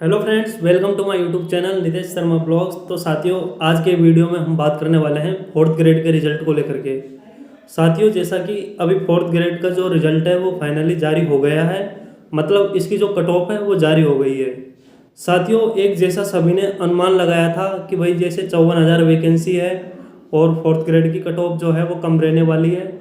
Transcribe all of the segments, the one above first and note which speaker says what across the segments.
Speaker 1: Hello friends, welcome to my YouTube channel Nitesh Sharma blogs. तो साथियों, आज के वीडियो में हम बात करने वाले हैं फोर्थ ग्रेड के रिजल्ट को लेकर के। साथियों, जैसा कि अभी फोर्थ ग्रेड का जो रिजल्ट है वो फाइनली जारी हो गया है। मतलब इसकी जो कट ऑफ है वो जारी हो गई है। साथियों, एक जैसा सभी ने अनुमान लगाया था कि भाई जैसे 54,000 वैकेंसी है और फोर्थ ग्रेड की कट ऑफ जो है वो कम रहने वाली है।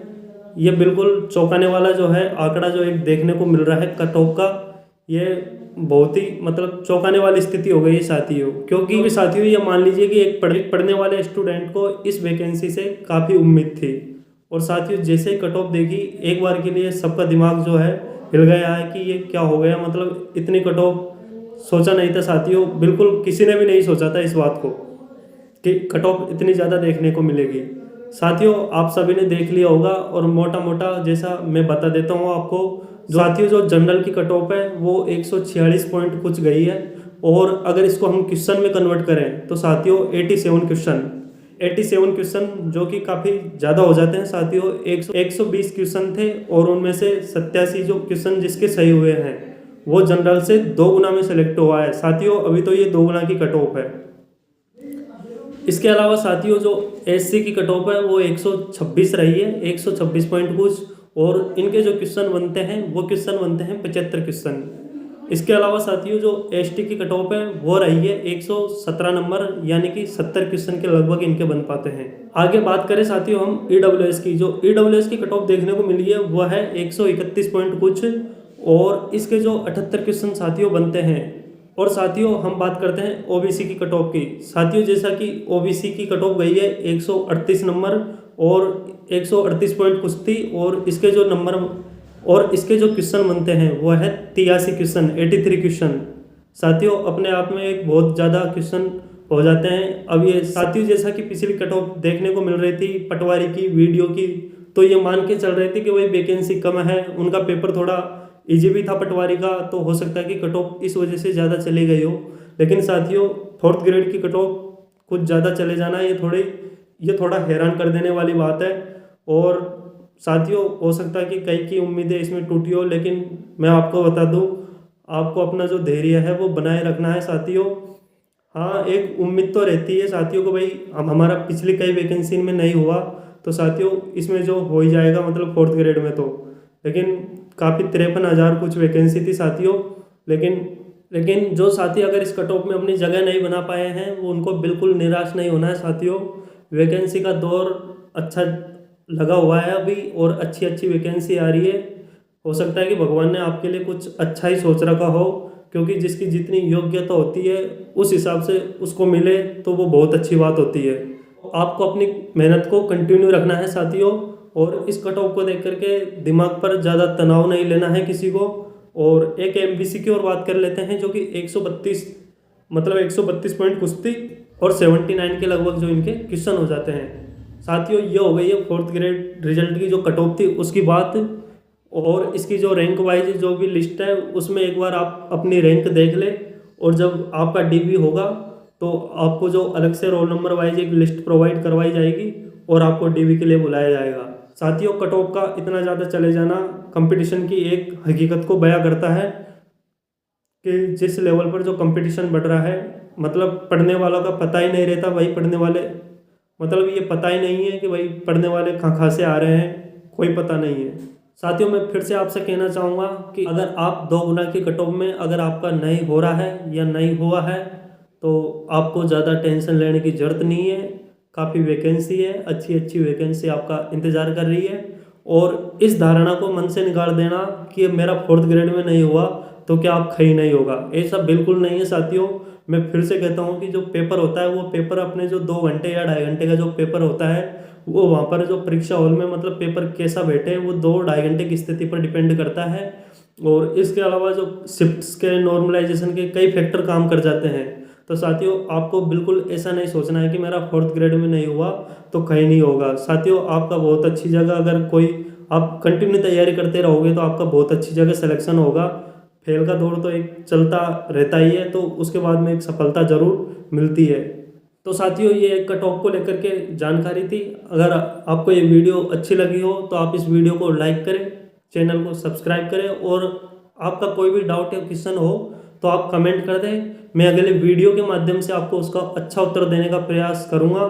Speaker 1: ये बिल्कुल चौंकाने वाला जो है आंकड़ा जो एक देखने को मिल रहा है कट ऑफ का। ये बहुत ही मतलब चौंकाने वाली स्थिति हो गई है साथियों, क्योंकि साथियों ये मान लीजिए कि एक पढ़ने वाले स्टूडेंट को इस वैकेंसी से काफ़ी उम्मीद थी। और साथियों, जैसे ही कट ऑफ देखी, एक बार के लिए सबका दिमाग जो है हिल गया है कि ये क्या हो गया। मतलब इतनी कट ऑफ सोचा नहीं था साथियों, बिल्कुल किसी ने भी नहीं सोचा था इस बात को कि कट ऑफ इतनी ज़्यादा देखने को मिलेगी। साथियों, आप सभी ने देख लिया होगा और मोटा मोटा जैसा मैं बता देता हूँ आपको। साथियों, जो जनरल की कट ऑफ है वो 146 पॉइंट कुछ गई है। और अगर इसको हम क्वेश्चन में कन्वर्ट करें तो साथियों 87 क्वेश्चन जो कि काफ़ी ज़्यादा हो जाते हैं साथियों। 120 क्वेश्चन थे और उनमें से 87 जो क्वेश्चन जिसके सही हुए हैं वो जनरल से 2 गुना में सेलेक्ट हुआ है साथियों। अभी तो ये 2 गुना की कट ऑफ है। इसके अलावा साथियों, जो एससी की कट ऑफ है वो 126 रही है, 126 पॉइंट कुछ। और इनके जो क्वेश्चन बनते हैं वो क्वेश्चन बनते हैं 75 क्वेश्चन। इसके अलावा साथियों, जो एसटी की कट ऑफ है वो रही है 117 नंबर, यानी कि 70 क्वेश्चन के लगभग इनके बन पाते हैं। आगे बात करें साथियों हम ईडब्ल्यूएस की, जो ईडब्ल्यूएस की कट ऑफ देखने को मिली है वह है 131 पॉइंट कुछ। और इसके जो 78 क्वेश्चन साथियों बनते हैं। और साथियों, हम बात करते हैं ओबीसी की कट ऑफ की। साथियों, जैसा कि ओबीसी की कट ऑफ गई है 138 नंबर और 138 पॉइंट कुछ थी। और इसके जो नंबर और इसके जो क्वेश्चन बनते हैं वो है 83 क्वेश्चन, 83 क्वेश्चन। साथियों, अपने आप में एक बहुत ज़्यादा क्वेश्चन हो जाते हैं। अब ये साथियों, जैसा कि पिछली कट ऑफ देखने को मिल रही थी पटवारी की वीडियो की, तो ये मान के चल रहे थे कि भाई वैकेंसी कम है, उनका पेपर थोड़ा इजी भी था पटवारी का, तो हो सकता है कि कट ऑफ इस वजह से ज़्यादा चली गई हो। लेकिन साथियों, फोर्थ ग्रेड की कट ऑफ कुछ ज़्यादा चले जाना ये थोड़ा हैरान कर देने वाली बात है। और साथियों, हो सकता है कि कई की उम्मीदें इसमें टूटी हो, लेकिन मैं आपको बता दूं, आपको अपना जो धैर्य है वो बनाए रखना है साथियों। हाँ, एक उम्मीद तो रहती है साथियों को, भाई हम हमारा पिछली कई वैकेंसी में नहीं हुआ तो साथियों इसमें जो हो ही जाएगा, मतलब फोर्थ ग्रेड में तो। लेकिन काफ़ी 53,000 कुछ वैकेंसी थी साथियों। लेकिन लेकिन जो साथी अगर इस कट ऑफ में अपनी जगह नहीं बना पाए हैं वो उनको बिल्कुल निराश नहीं होना है साथियों। वैकेंसी का दौर अच्छा लगा हुआ है अभी और अच्छी अच्छी वैकेंसी आ रही है। हो सकता है कि भगवान ने आपके लिए कुछ अच्छा ही सोच रखा हो, क्योंकि जिसकी जितनी योग्यता होती है उस हिसाब से उसको मिले तो वो बहुत अच्छी बात होती है। आपको अपनी मेहनत को कंटिन्यू रखना है साथियों। और इस कट ऑफ को देख करके दिमाग पर ज़्यादा तनाव नहीं लेना है किसी को। और एक एमबीसी की और बात कर लेते हैं, जो कि 132 मतलब 132 पॉइंट कुछ थी और 79 के लगभग जो इनके क्वेश्चन हो जाते हैं। साथियों, ये हो गई है फोर्थ ग्रेड रिजल्ट की जो कट ऑफ थी उसकी बात। और इसकी जो रैंक वाइज जो भी लिस्ट है उसमें एक बार आप अपनी रैंक देख ले। और जब आपका डीबी होगा तो आपको जो अलग से रोल नंबर वाइज एक लिस्ट प्रोवाइड करवाई जाएगी और आपको डीबी के लिए बुलाया जाएगा। साथियों, कट ऑफ का इतना ज़्यादा चले जाना कंपटीशन की एक हकीकत को बयां करता है कि जिस लेवल पर जो कंपटीशन बढ़ रहा है, मतलब पढ़ने वालों का पता ही नहीं रहता भाई, पढ़ने वाले मतलब ये पता ही नहीं है कि भाई पढ़ने वाले कहाँ से आ रहे हैं, कोई पता नहीं है। साथियों, मैं फिर से आपसे कहना चाहूँगा कि अगर आप 2 गुना की कट ऑफ में अगर आपका नहीं हो रहा है या नहीं हुआ है तो आपको ज़्यादा टेंशन लेने की ज़रूरत नहीं है। काफ़ी वैकेंसी है, अच्छी अच्छी वैकेंसी आपका इंतज़ार कर रही है। और इस धारणा को मन से निकाल देना कि मेरा फोर्थ ग्रेड में नहीं हुआ तो क्या आप कहीं नहीं होगा, ऐसा बिल्कुल नहीं है साथियों। मैं फिर से कहता हूँ कि जो पेपर होता है वो पेपर अपने जो 2 घंटे या 2.5 घंटे का जो पेपर होता है वो वहाँ पर जो परीक्षा हॉल में मतलब पेपर कैसा बैठे वो 2-2.5 घंटे की स्थिति पर डिपेंड करता है। और इसके अलावा जो शिफ्ट्स के नॉर्मलाइजेशन के कई फैक्टर काम कर जाते हैं। तो साथियों, आपको बिल्कुल ऐसा नहीं सोचना है कि मेरा फोर्थ ग्रेड में नहीं हुआ तो कहीं नहीं होगा। साथियों, आपका बहुत अच्छी जगह, अगर कोई आप कंटिन्यू तैयारी करते रहोगे तो आपका बहुत अच्छी जगह सिलेक्शन होगा। फेल का दौर तो एक चलता रहता ही है, तो उसके बाद में एक सफलता जरूर मिलती है। तो साथियों, ये कट ऑफ को लेकर के जानकारी थी। अगर आपको ये वीडियो अच्छी लगी हो तो आप इस वीडियो को लाइक करें, चैनल को सब्सक्राइब करें। और आपका कोई भी डाउट या क्वेश्चन हो तो आप कमेंट कर दें, मैं अगले वीडियो के माध्यम से आपको उसका अच्छा उत्तर देने का प्रयास करूँगा।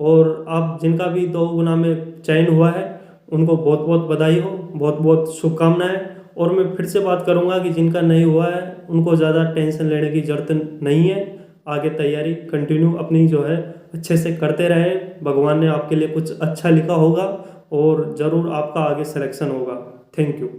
Speaker 1: और आप जिनका भी 2 गुना में चयन हुआ है उनको बहुत बहुत बधाई हो, बहुत बहुत शुभकामनाएं। और मैं फिर से बात करूँगा कि जिनका नहीं हुआ है उनको ज़्यादा टेंशन लेने की ज़रूरत नहीं है। आगे तैयारी कंटिन्यू अपनी जो है अच्छे से करते रहे, भगवान ने आपके लिए कुछ अच्छा लिखा होगा और ज़रूर आपका आगे सिलेक्शन होगा। Thank you.